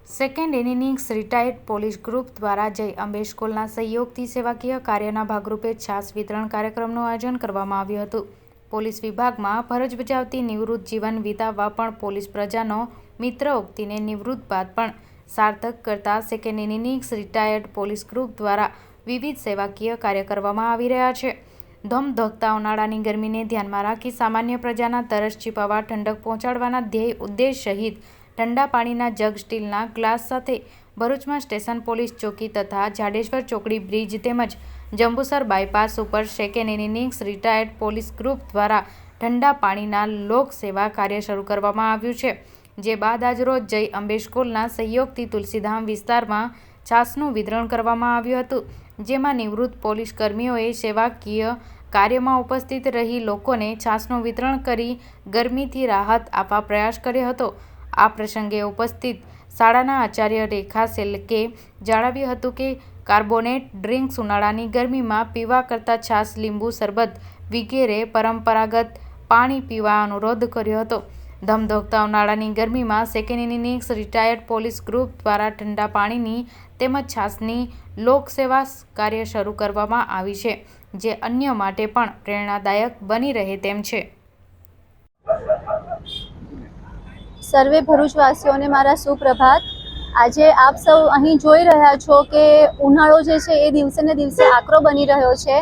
Second innings retired police group દ્વારા જય અંબે સ્કૂલના સહયોગથી સેવાકીય કાર્યના ભાગરૂપે છાસ વિતરણ કાર્યક્રમનું આયોજન કરવામાં આવ્યું હતું. પોલીસ વિભાગમાં ફરજ બજાવતી નિવૃત્ત જીવન વિતાવવા પણ પોલીસ પ્રજાનો મિત્ર ઉક્તિને નિવૃત્ત બાદ પણ સાર્થક કરતા second innings retired police group દ્વારા વિવિધ સેવાકીય કાર્ય કરવામાં આવી રહ્યા છે. ધમધોકતા ઉનાળાની ગરમીને ધ્યાનમાં રાખી સામાન્ય પ્રજાના તરસ છીપાવવા ઠંડક પહોંચાડવાના ધ્યેય ઉદ્દેશ સહિત ઠંડા પાણીના જગ સ્ટીલના ગ્લાસ સાથે ભરૂચમાં સ્ટેશન પોલીસ ચોકી તથા જાડેશ્વર ચોકડી બ્રિજ તેમજ જંબુસર બાયપાસ ઉપર second innings retired police group દ્વારા ઠંડા પાણીના લોક સેવા કાર્ય શરૂ કરવામાં આવ્યું છે. જે બાદ આજરોજ જય અંબે સ્કૂલના સહયોગથી તુલસીધામ વિસ્તારમાં છાસનું વિતરણ કરવામાં આવ્યું હતું. જેમાં નિવૃત્ત પોલીસ કર્મીઓએ સેવાકીય કાર્યમાં ઉપસ્થિત રહી લોકોને છાસનું વિતરણ કરી ગરમીથી રાહત આપવા પ્રયાસ કર્યો હતો. આ પ્રસંગે ઉપસ્થિત શાળાના આચાર્ય રેખા સેલકે જણાવ્યું હતું કે કાર્બોનેટ ડ્રિંક્સ ઉનાળાની ગરમીમાં પીવા કરતાં છાસ, લીંબુ શરબત વગેરે પરંપરાગત પાણી પીવા અનુરોધ કર્યો હતો. ધમધોકતા ઉનાળાની ગરમીમાં second innings retired police group દ્વારા ઠંડા પાણીની તેમજ છાસની લોકસેવા કાર્ય શરૂ કરવામાં આવી છે, જે અન્ય માટે પણ પ્રેરણાદાયક બની રહે તેમ છે. સર્વે ભરૂચવાસીઓને મારા સુપ્રભાત. આજે આપ સૌ અહીં જોઈ રહ્યા છો કે ઉનાળો જે છે એ દિવસે ને દિવસે આકરો બની રહ્યો છે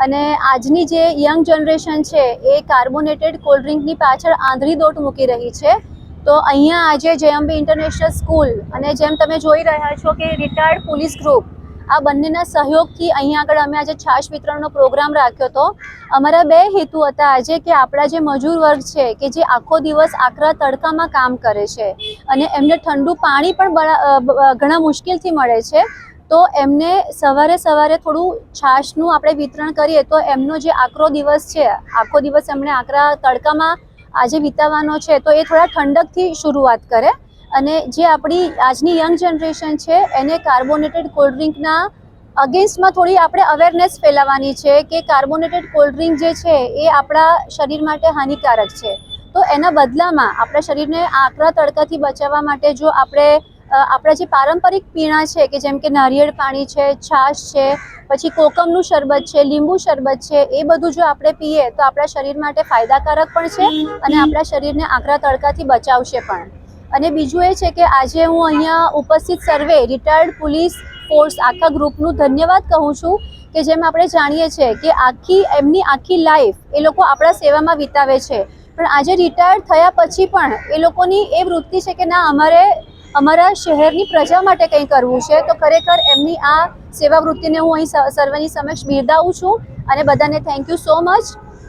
અને આજની જે યંગ જનરેશન છે એ કાર્બોનેટેડ કોલ્ડ ડ્રિંકની પાછળ આંધળી દોટ મૂકી રહી છે. તો અહીંયા આજે જય અંબે ઇન્ટરનેશનલ સ્કૂલ અને જેમ તમે જોઈ રહ્યા છો કે રિટાયર્ડ પોલીસ ગ્રુપ આ બંનેના સહયોગથી અહીંયા આગળ અમે આજે છાશ વિતરણનો પ્રોગ્રામ રાખ્યો હતો. અમારા બે હેતુ હતા આજે કે આપણા જે મજૂર વર્ગ છે કે જે આખો દિવસ આકરા તડકામાં કામ કરે છે અને એમને ઠંડુ પાણી પણ ઘણા મુશ્કેલથી મળે છે, તો એમને સવારે થોડું છાશનું આપણે વિતરણ કરીએ તો એમનો જે આકરો દિવસ છે, આખો દિવસ એમણે આકરા તડકામાં આજે વિતાવવાનો છે, તો એ થોડા ઠંડકથી શરૂઆત કરે અને જે આપણી આજની યંગ જનરેશન છે એને કાર્બોનેટેડ કોલ્ડ ડ્રિંકના અગેન્સ્ટમાં થોડી આપણે અવેરનેસ ફેલાવવાની છે કે કાર્બોનેટેડ કોલ્ડ ડ્રિંક જે છે એ આપણા શરીર માટે હાનિકારક છે. તો એના બદલામાં આપણા શરીરને આકરા તડકાથી બચાવવા માટે જો આપણે આપણા જે પારંપરિક પીણા છે કે જેમ કે નારિયેળ પાણી છે, છાશ છે, પછી કોકમનું શરબત છે, લીંબુ શરબત છે, એ બધું જો આપણે પીએ તો આપણા શરીર માટે ફાયદાકારક પણ છે અને આપણા શરીરને આકરા તડકાથી બચાવશે પણ. અને બીજું એ છે કે આજે હું અહીંયા ઉપસ્થિત સર્વે રિટાયર્ડ પોલીસ ફોર્સ આખા ગ્રુપનું ધન્યવાદ કહું છું કે જેમ આપણે જાણીએ છીએ કે એમની આખી લાઈફ એ લોકો આપણા સેવામાં વિતાવે છે, પણ આજે રિટાયર્ડ થયા પછી પણ એ લોકોની એ વૃત્તિ છે કે ના, અમારે અમારા શહેરની પ્રજા માટે કંઈ કરવું છે. તો ખરેખર એમની આ સેવા વૃત્તિને હું અહીં સર્વેની સમક્ષ બિરદાવું છું અને બધાને થેન્ક યુ સો મચ.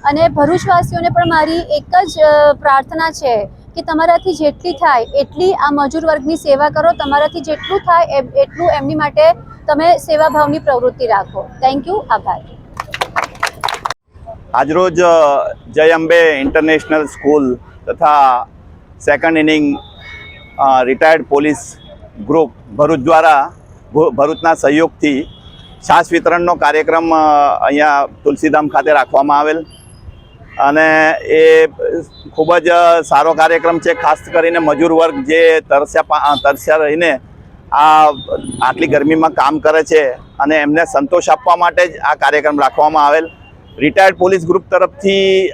અને ભરૂચવાસીઓને પણ મારી એક જ પ્રાર્થના છે કે તમારાથી જેટલી થાય એટલી આ મજૂર વર્ગની સેવા કરો. તમારાથી જેટલું થાય એટલું એમની માટે તમે સેવાભાવની પ્રવૃત્તિ રાખો. Thank you. આભાર. આજરોજ જય અંબે ઇન્ટરનેશનલ સ્કૂલ તથા second inning retired police group Bharuch દ્વારા ભરૂચના સહયોગથી છાશ વિતરણનો કાર્યક્રમ અહીંયા તુલસીધામ ખાતે રાખવામાં આવેલ અને એ ખૂબ જ સારો કાર્યક્રમ છે. ખાસ કરીને મજૂર વર્ગ જે તરસ્યા રહીને આટલી ગરમીમાં કામ કરે છે અને એમને સંતોષ આપવા માટે જ આ કાર્યક્રમ રાખવામાં આવેલ. રિટાયર્ડ પોલીસ ગ્રુપ તરફથી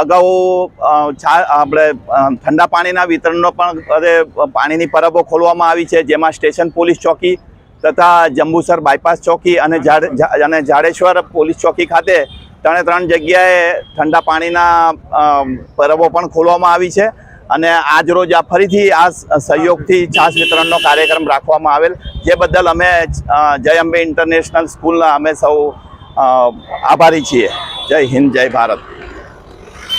અગાઉ આપણે ઠંડા પાણીના વિતરણનો પણ પાણીની પરબો ખોલવામાં આવી છે, જેમાં સ્ટેશન પોલીસ ચોકી તથા જંબુસર બાયપાસ ચોકી અને જાડેશ્વર પોલીસ ચોકી ખાતે 3 જગ્યાએ ઠંડા પાણીના પરબો પણ ખોલવામાં આવી છે. અને આજ રોજ આ ફરીથી આ સહયોગથી છાશ વિતરણનો કાર્યક્રમ રાખવામાં આવેલ, જે બદલ અમે જય અંબે ઇન્ટરનેશનલ સ્કૂલના અમે સૌ આભારી છીએ. જય હિન્દ, જય ભારત.